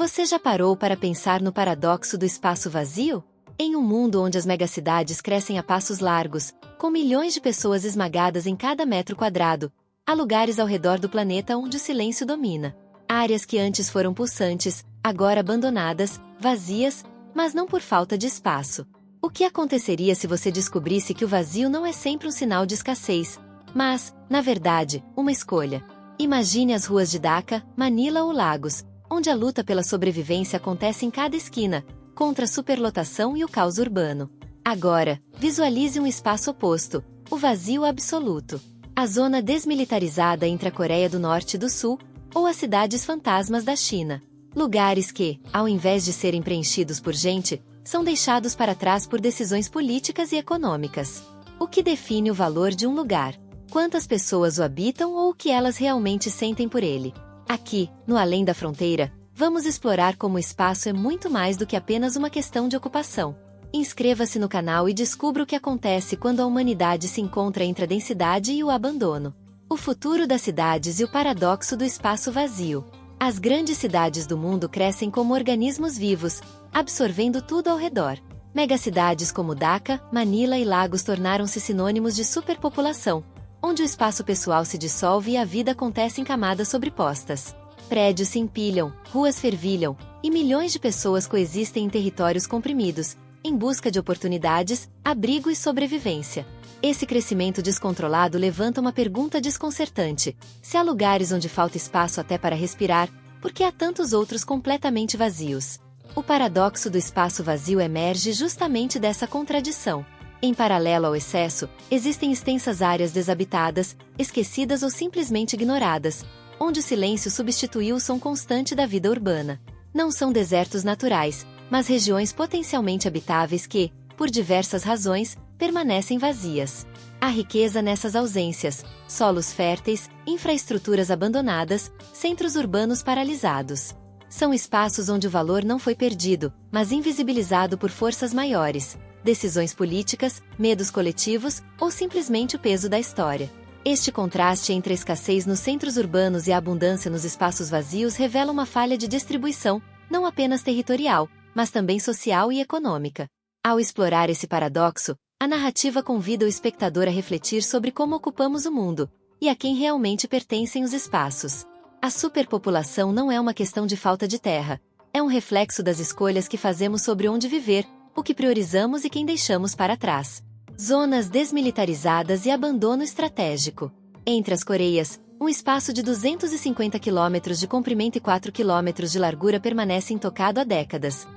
Você já parou para pensar no paradoxo do espaço vazio? Em um mundo onde as megacidades crescem a passos largos, com milhões de pessoas esmagadas em cada metro quadrado, há lugares ao redor do planeta onde o silêncio domina. Áreas que antes foram pulsantes, agora abandonadas, vazias, mas não por falta de espaço. O que aconteceria se você descobrisse que o vazio não é sempre um sinal de escassez, mas, na verdade, uma escolha? Imagine as ruas de Dhaka, Manila ou Lagos, onde a luta pela sobrevivência acontece em cada esquina, contra a superlotação e o caos urbano. Agora, visualize um espaço oposto, o vazio absoluto. A zona desmilitarizada entre a Coreia do Norte e do Sul, ou as cidades fantasmas da China. Lugares que, ao invés de serem preenchidos por gente, são deixados para trás por decisões políticas e econômicas. O que define o valor de um lugar? Quantas pessoas o habitam ou o que elas realmente sentem por ele? Aqui, no Além da Fronteira, vamos explorar como o espaço é muito mais do que apenas uma questão de ocupação. Inscreva-se no canal e descubra o que acontece quando a humanidade se encontra entre a densidade e o abandono. O futuro das cidades e o paradoxo do espaço vazio. As grandes cidades do mundo crescem como organismos vivos, absorvendo tudo ao redor. Megacidades como Dhaka, Manila e Lagos tornaram-se sinônimos de superpopulação, onde o espaço pessoal se dissolve e a vida acontece em camadas sobrepostas. Prédios se empilham, ruas fervilham, e milhões de pessoas coexistem em territórios comprimidos, em busca de oportunidades, abrigo e sobrevivência. Esse crescimento descontrolado levanta uma pergunta desconcertante: se há lugares onde falta espaço até para respirar, por que há tantos outros completamente vazios? O paradoxo do espaço vazio emerge justamente dessa contradição. Em paralelo ao excesso, existem extensas áreas desabitadas, esquecidas ou simplesmente ignoradas, onde o silêncio substituiu o som constante da vida urbana. Não são desertos naturais, mas regiões potencialmente habitáveis que, por diversas razões, permanecem vazias. Há riqueza nessas ausências: solos férteis, infraestruturas abandonadas, centros urbanos paralisados. São espaços onde o valor não foi perdido, mas invisibilizado por forças maiores, decisões políticas, medos coletivos, ou simplesmente o peso da história. Este contraste entre a escassez nos centros urbanos e a abundância nos espaços vazios revela uma falha de distribuição, não apenas territorial, mas também social e econômica. Ao explorar esse paradoxo, a narrativa convida o espectador a refletir sobre como ocupamos o mundo, e a quem realmente pertencem os espaços. A superpopulação não é uma questão de falta de terra, é um reflexo das escolhas que fazemos sobre onde viver, o que priorizamos e quem deixamos para trás. Zonas desmilitarizadas e abandono estratégico. Entre as Coreias, um espaço de 250 km de comprimento e 4 km de largura permanece intocado há décadas.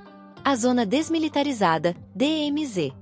A Zona Desmilitarizada, DMZ.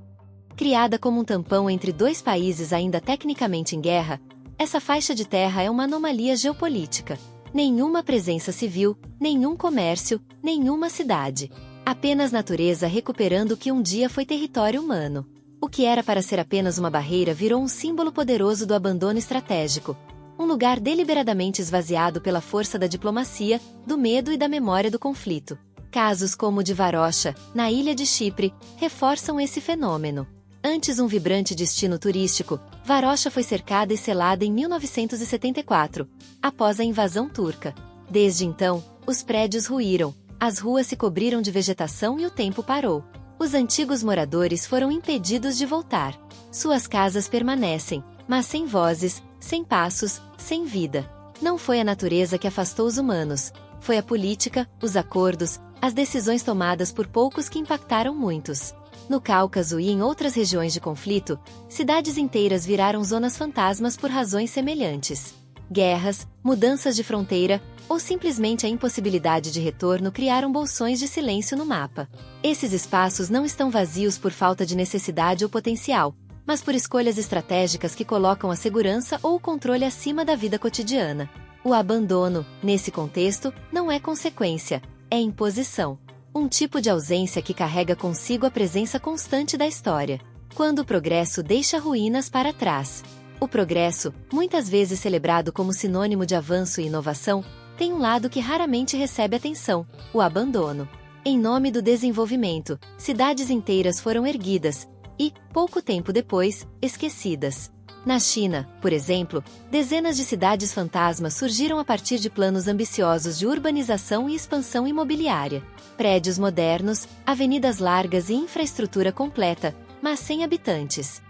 Criada como um tampão entre dois países ainda tecnicamente em guerra, essa faixa de terra é uma anomalia geopolítica. Nenhuma presença civil, nenhum comércio, nenhuma cidade. Apenas natureza recuperando o que um dia foi território humano. O que era para ser apenas uma barreira virou um símbolo poderoso do abandono estratégico. Um lugar deliberadamente esvaziado pela força da diplomacia, do medo e da memória do conflito. Casos como o de Varosha, na ilha de Chipre, reforçam esse fenômeno. Antes um vibrante destino turístico, Varosha foi cercada e selada em 1974, após a invasão turca. Desde então, os prédios ruíram, as ruas se cobriram de vegetação e o tempo parou. Os antigos moradores foram impedidos de voltar. Suas casas permanecem, mas sem vozes, sem passos, sem vida. Não foi a natureza que afastou os humanos, foi a política, os acordos, as decisões tomadas por poucos que impactaram muitos. No Cáucaso e em outras regiões de conflito, cidades inteiras viraram zonas fantasmas por razões semelhantes. Guerras, mudanças de fronteira, ou simplesmente a impossibilidade de retorno criaram bolsões de silêncio no mapa. Esses espaços não estão vazios por falta de necessidade ou potencial, mas por escolhas estratégicas que colocam a segurança ou o controle acima da vida cotidiana. O abandono, nesse contexto, não é consequência, é imposição. Um tipo de ausência que carrega consigo a presença constante da história. Quando o progresso deixa ruínas para trás. O progresso, muitas vezes celebrado como sinônimo de avanço e inovação, tem um lado que raramente recebe atenção: o abandono. Em nome do desenvolvimento, cidades inteiras foram erguidas e, pouco tempo depois, esquecidas. Na China, por exemplo, dezenas de cidades fantasmas surgiram a partir de planos ambiciosos de urbanização e expansão imobiliária. Prédios modernos, avenidas largas e infraestrutura completa, mas sem habitantes.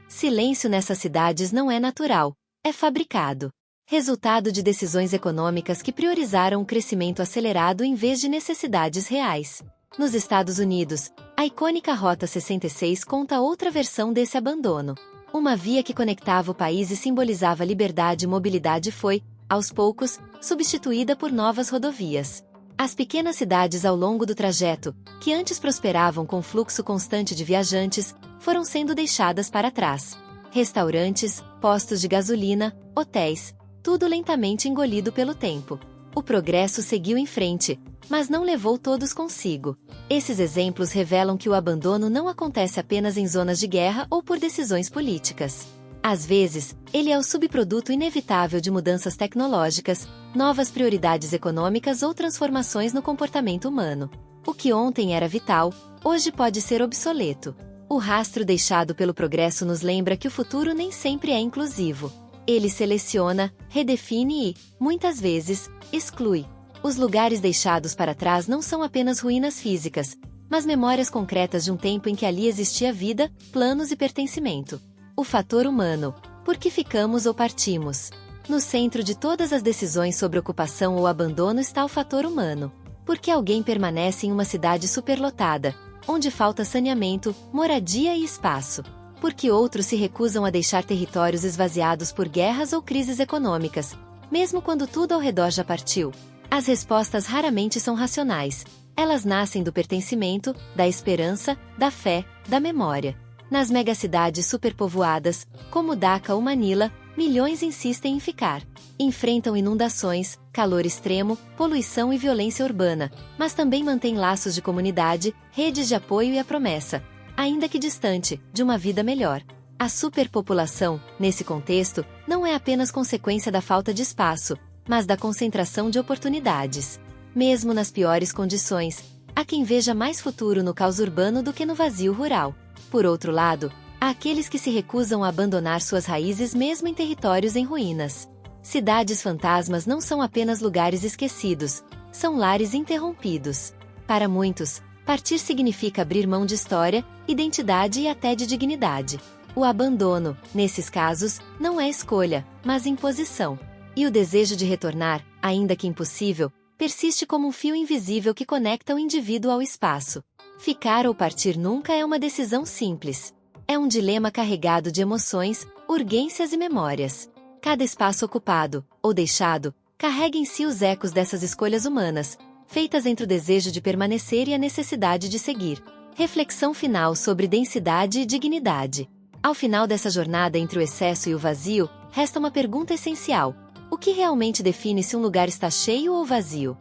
Silêncio nessas cidades não é natural, é fabricado. Resultado de decisões econômicas que priorizaram o crescimento acelerado em vez de necessidades reais. Nos Estados Unidos, a icônica Rota 66 conta outra versão desse abandono. Uma via que conectava o país e simbolizava liberdade e mobilidade foi, aos poucos, substituída por novas rodovias. As pequenas cidades ao longo do trajeto, que antes prosperavam com fluxo constante de viajantes, foram sendo deixadas para trás. Restaurantes, postos de gasolina, hotéis, tudo lentamente engolido pelo tempo. O progresso seguiu em frente, mas não levou todos consigo. Esses exemplos revelam que o abandono não acontece apenas em zonas de guerra ou por decisões políticas. Às vezes, ele é o subproduto inevitável de mudanças tecnológicas, novas prioridades econômicas ou transformações no comportamento humano. O que ontem era vital, hoje pode ser obsoleto. O rastro deixado pelo progresso nos lembra que o futuro nem sempre é inclusivo. Ele seleciona, redefine e, muitas vezes, exclui. Os lugares deixados para trás não são apenas ruínas físicas, mas memórias concretas de um tempo em que ali existia vida, planos e pertencimento. O fator humano. Por que ficamos ou partimos? No centro de todas as decisões sobre ocupação ou abandono está o fator humano. Por que alguém permanece em uma cidade superlotada, onde falta saneamento, moradia e espaço? Por que outros se recusam a deixar territórios esvaziados por guerras ou crises econômicas, mesmo quando tudo ao redor já partiu? As respostas raramente são racionais. Elas nascem do pertencimento, da esperança, da fé, da memória. Nas megacidades superpovoadas, como Dhaka ou Manila, milhões insistem em ficar. Enfrentam inundações, calor extremo, poluição e violência urbana, mas também mantêm laços de comunidade, redes de apoio e a promessa, ainda que distante, de uma vida melhor. A superpopulação, nesse contexto, não é apenas consequência da falta de espaço, mas da concentração de oportunidades. Mesmo nas piores condições, há quem veja mais futuro no caos urbano do que no vazio rural. Por outro lado, há aqueles que se recusam a abandonar suas raízes mesmo em territórios em ruínas. Cidades fantasmas não são apenas lugares esquecidos, são lares interrompidos. Para muitos, partir significa abrir mão de história, identidade e até de dignidade. O abandono, nesses casos, não é escolha, mas imposição. E o desejo de retornar, ainda que impossível, persiste como um fio invisível que conecta o indivíduo ao espaço. Ficar ou partir nunca é uma decisão simples. É um dilema carregado de emoções, urgências e memórias. Cada espaço ocupado, ou deixado, carrega em si os ecos dessas escolhas humanas, feitas entre o desejo de permanecer e a necessidade de seguir. Reflexão final sobre densidade e dignidade. Ao final dessa jornada entre o excesso e o vazio, resta uma pergunta essencial. O que realmente define se um lugar está cheio ou vazio?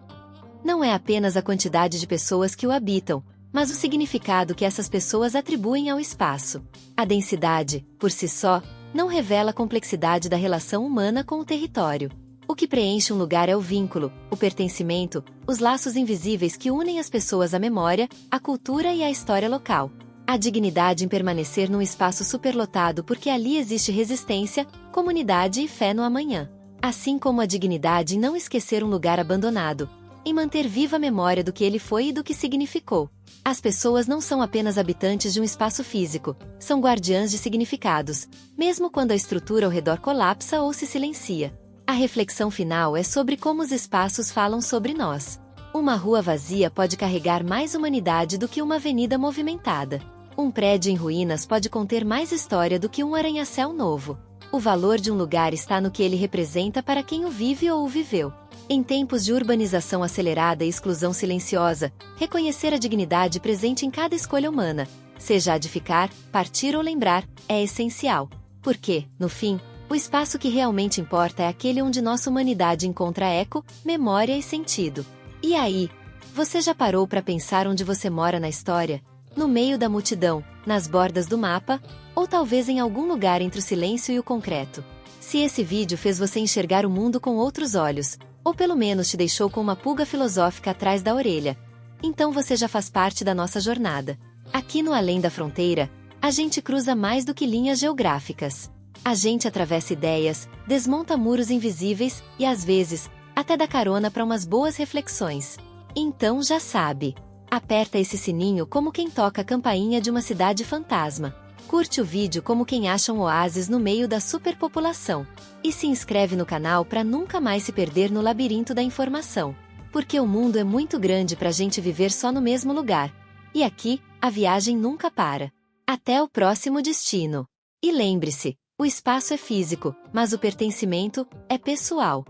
Não é apenas a quantidade de pessoas que o habitam, mas o significado que essas pessoas atribuem ao espaço. A densidade, por si só, não revela a complexidade da relação humana com o território. O que preenche um lugar é o vínculo, o pertencimento, os laços invisíveis que unem as pessoas à memória, à cultura e à história local. A dignidade em permanecer num espaço superlotado porque ali existe resistência, comunidade e fé no amanhã. Assim como a dignidade em não esquecer um lugar abandonado, em manter viva a memória do que ele foi e do que significou. As pessoas não são apenas habitantes de um espaço físico, são guardiãs de significados, mesmo quando a estrutura ao redor colapsa ou se silencia. A reflexão final é sobre como os espaços falam sobre nós. Uma rua vazia pode carregar mais humanidade do que uma avenida movimentada. Um prédio em ruínas pode conter mais história do que um arranha-céu novo. O valor de um lugar está no que ele representa para quem o vive ou o viveu. Em tempos de urbanização acelerada e exclusão silenciosa, reconhecer a dignidade presente em cada escolha humana, seja a de ficar, partir ou lembrar, é essencial. Porque, no fim, o espaço que realmente importa é aquele onde nossa humanidade encontra eco, memória e sentido. E aí, você já parou para pensar onde você mora na história? No meio da multidão, nas bordas do mapa, ou talvez em algum lugar entre o silêncio e o concreto? Se esse vídeo fez você enxergar o mundo com outros olhos, ou pelo menos te deixou com uma pulga filosófica atrás da orelha, então você já faz parte da nossa jornada. Aqui no Além da Fronteira, a gente cruza mais do que linhas geográficas. A gente atravessa ideias, desmonta muros invisíveis e, às vezes, até dá carona para umas boas reflexões. Então já sabe. Aperta esse sininho como quem toca a campainha de uma cidade fantasma. Curte o vídeo como quem acha um oásis no meio da superpopulação. E se inscreve no canal para nunca mais se perder no labirinto da informação. Porque o mundo é muito grande para a gente viver só no mesmo lugar. E aqui, a viagem nunca para. Até o próximo destino. E lembre-se, o espaço é físico, mas o pertencimento é pessoal.